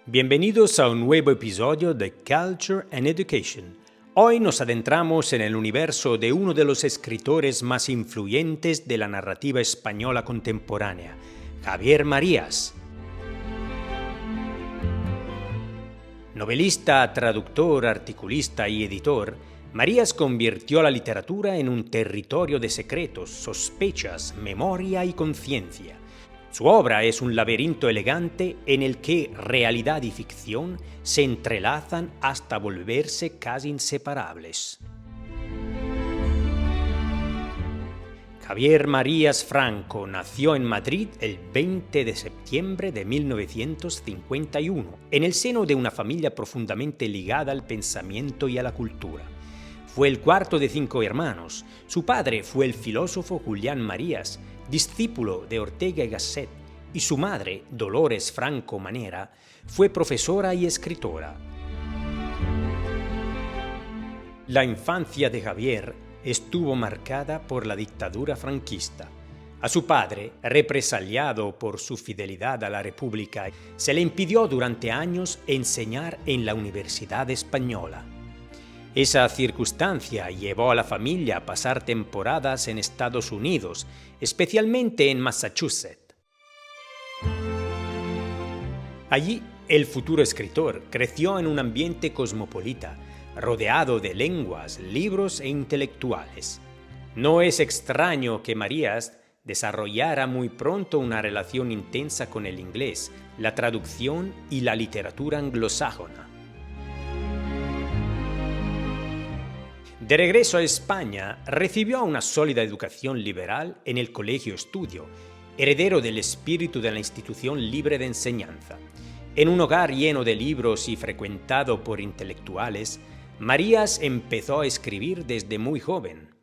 Bienvenidos a un nuevo episodio de Culture and Education. Hoy nos adentramos en el universo de uno de los escritores más influyentes de la narrativa española contemporánea, Javier Marías. Novelista, traductor, articulista y editor, Marías convirtió la literatura en un territorio de secretos, sospechas, memoria y conciencia. Su obra es un laberinto elegante en el que realidad y ficción se entrelazan hasta volverse casi inseparables. Javier Marías Franco nació en Madrid el 20 de septiembre de 1951, en el seno de una familia profundamente ligada al pensamiento y a la cultura. Fue el cuarto de 5 hermanos. Su padre fue el filósofo Julián Marías, discípulo de Ortega y Gasset, y su madre, Dolores Franco Manera, fue profesora y escritora. La infancia de Javier estuvo marcada por la dictadura franquista. A su padre, represaliado por su fidelidad a la República, se le impidió durante años enseñar en la Universidad Española. Esa circunstancia llevó a la familia a pasar temporadas en Estados Unidos, especialmente en Massachusetts. Allí, el futuro escritor creció en un ambiente cosmopolita, rodeado de lenguas, libros e intelectuales. No es extraño que Marías desarrollara muy pronto una relación intensa con el inglés, la traducción y la literatura anglosajona. De regreso a España, recibió una sólida educación liberal en el Colegio Estudio, heredero del espíritu de la institución libre de enseñanza. En un hogar lleno de libros y frecuentado por intelectuales, Marías empezó a escribir desde muy joven.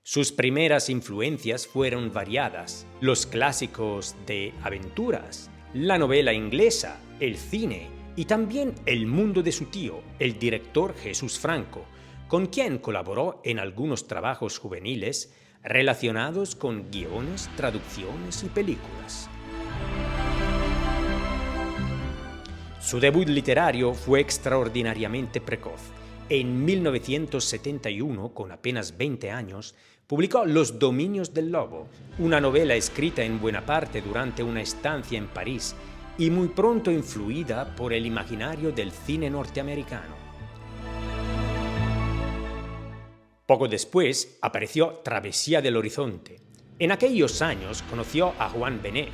Sus primeras influencias fueron variadas: los clásicos de aventuras, la novela inglesa, el cine y también el mundo de su tío, el director Jesús Franco, con quien colaboró en algunos trabajos juveniles relacionados con guiones, traducciones y películas. Su debut literario fue extraordinariamente precoz. En 1971, con apenas 20 años, publicó Los dominios del lobo, una novela escrita en buena parte durante una estancia en París y muy pronto influida por el imaginario del cine norteamericano. Poco después apareció Travesía del Horizonte. En aquellos años conoció a Juan Benet,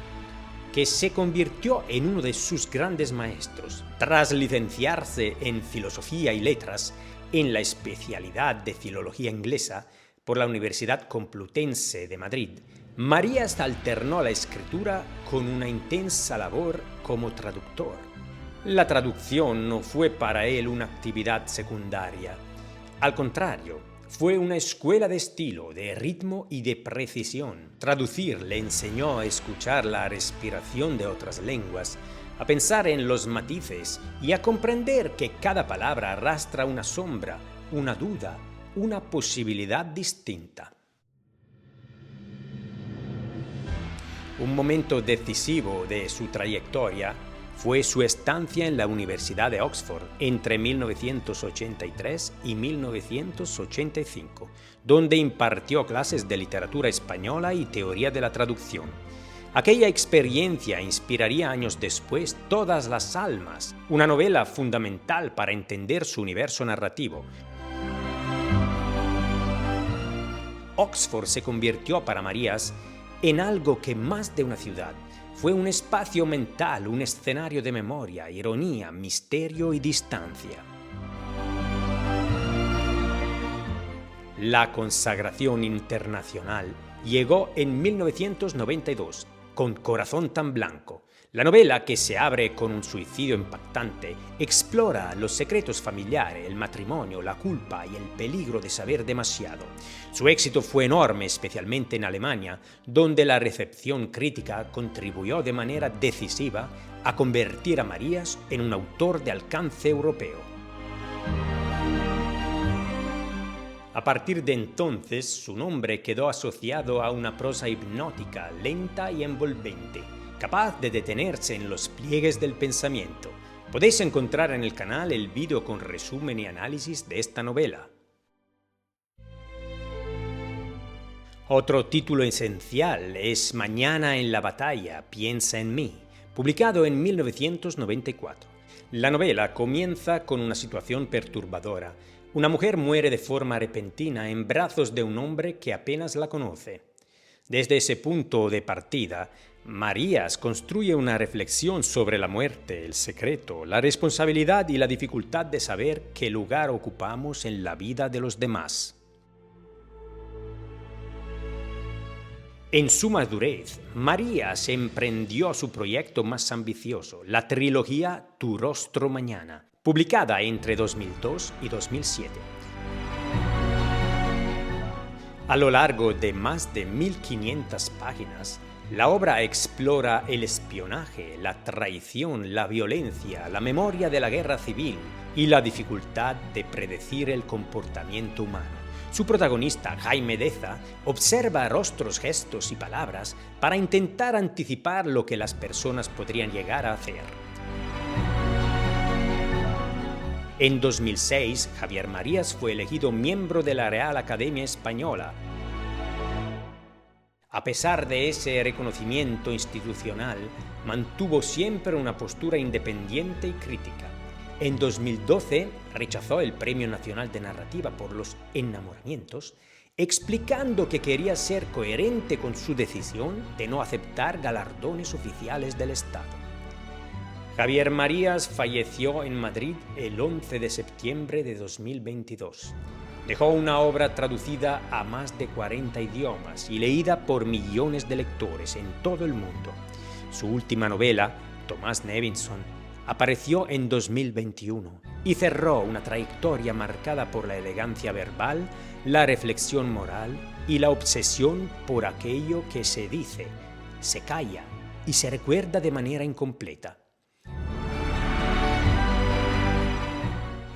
que se convirtió en uno de sus grandes maestros. Tras licenciarse en Filosofía y Letras en la especialidad de Filología Inglesa por la Universidad Complutense de Madrid, Marías alternó la escritura con una intensa labor como traductor. La traducción no fue para él una actividad secundaria. Al contrario, fue una escuela de estilo, de ritmo y de precisión. Traducir le enseñó a escuchar la respiración de otras lenguas, a pensar en los matices y a comprender que cada palabra arrastra una sombra, una duda, una posibilidad distinta. Un momento decisivo de su trayectoria fue su estancia en la Universidad de Oxford entre 1983 y 1985, donde impartió clases de literatura española y teoría de la traducción. Aquella experiencia inspiraría años después Todas las almas, una novela fundamental para entender su universo narrativo. Oxford se convirtió para Marías en algo que más de una ciudad. Fue un espacio mental, un escenario de memoria, ironía, misterio y distancia. La consagración internacional llegó en 1992 con Corazón tan blanco. La novela, que se abre con un suicidio impactante, explora los secretos familiares, el matrimonio, la culpa y el peligro de saber demasiado. Su éxito fue enorme, especialmente en Alemania, donde la recepción crítica contribuyó de manera decisiva a convertir a Marías en un autor de alcance europeo. A partir de entonces, su nombre quedó asociado a una prosa hipnótica, lenta y envolvente, capaz de detenerse en los pliegues del pensamiento. Podéis encontrar en el canal el vídeo con resumen y análisis de esta novela. Otro título esencial es Mañana en la batalla, piensa en mí, publicado en 1994. La novela comienza con una situación perturbadora. Una mujer muere de forma repentina en brazos de un hombre que apenas la conoce. Desde ese punto de partida, Marías construye una reflexión sobre la muerte, el secreto, la responsabilidad y la dificultad de saber qué lugar ocupamos en la vida de los demás. En su madurez, Marías emprendió su proyecto más ambicioso, la trilogía Tu rostro mañana, publicada entre 2002 y 2007. A lo largo de más de 1500 páginas, la obra explora el espionaje, la traición, la violencia, la memoria de la guerra civil y la dificultad de predecir el comportamiento humano. Su protagonista, Jaime Deza, observa rostros, gestos y palabras para intentar anticipar lo que las personas podrían llegar a hacer. En 2006, Javier Marías fue elegido miembro de la Real Academia Española. A pesar de ese reconocimiento institucional, mantuvo siempre una postura independiente y crítica. En 2012 rechazó el Premio Nacional de Narrativa por los Enamoramientos, explicando que quería ser coherente con su decisión de no aceptar galardones oficiales del Estado. Javier Marías falleció en Madrid el 11 de septiembre de 2022. Dejó una obra traducida a más de 40 idiomas y leída por millones de lectores en todo el mundo. Su última novela, Tomás Nevinson, apareció en 2021 y cerró una trayectoria marcada por la elegancia verbal, la reflexión moral y la obsesión por aquello que se dice, se calla y se recuerda de manera incompleta.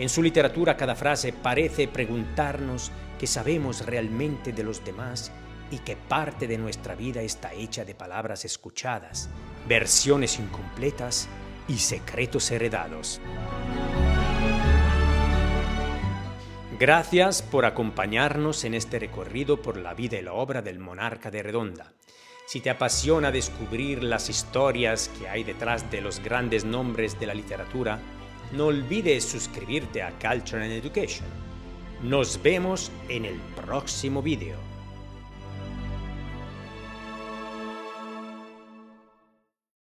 En su literatura cada frase parece preguntarnos qué sabemos realmente de los demás y qué parte de nuestra vida está hecha de palabras escuchadas, versiones incompletas y secretos heredados. Gracias por acompañarnos en este recorrido por la vida y la obra del monarca de Redonda. Si te apasiona descubrir las historias que hay detrás de los grandes nombres de la literatura, no olvides suscribirte a Culture and Education. Nos vemos en el próximo vídeo.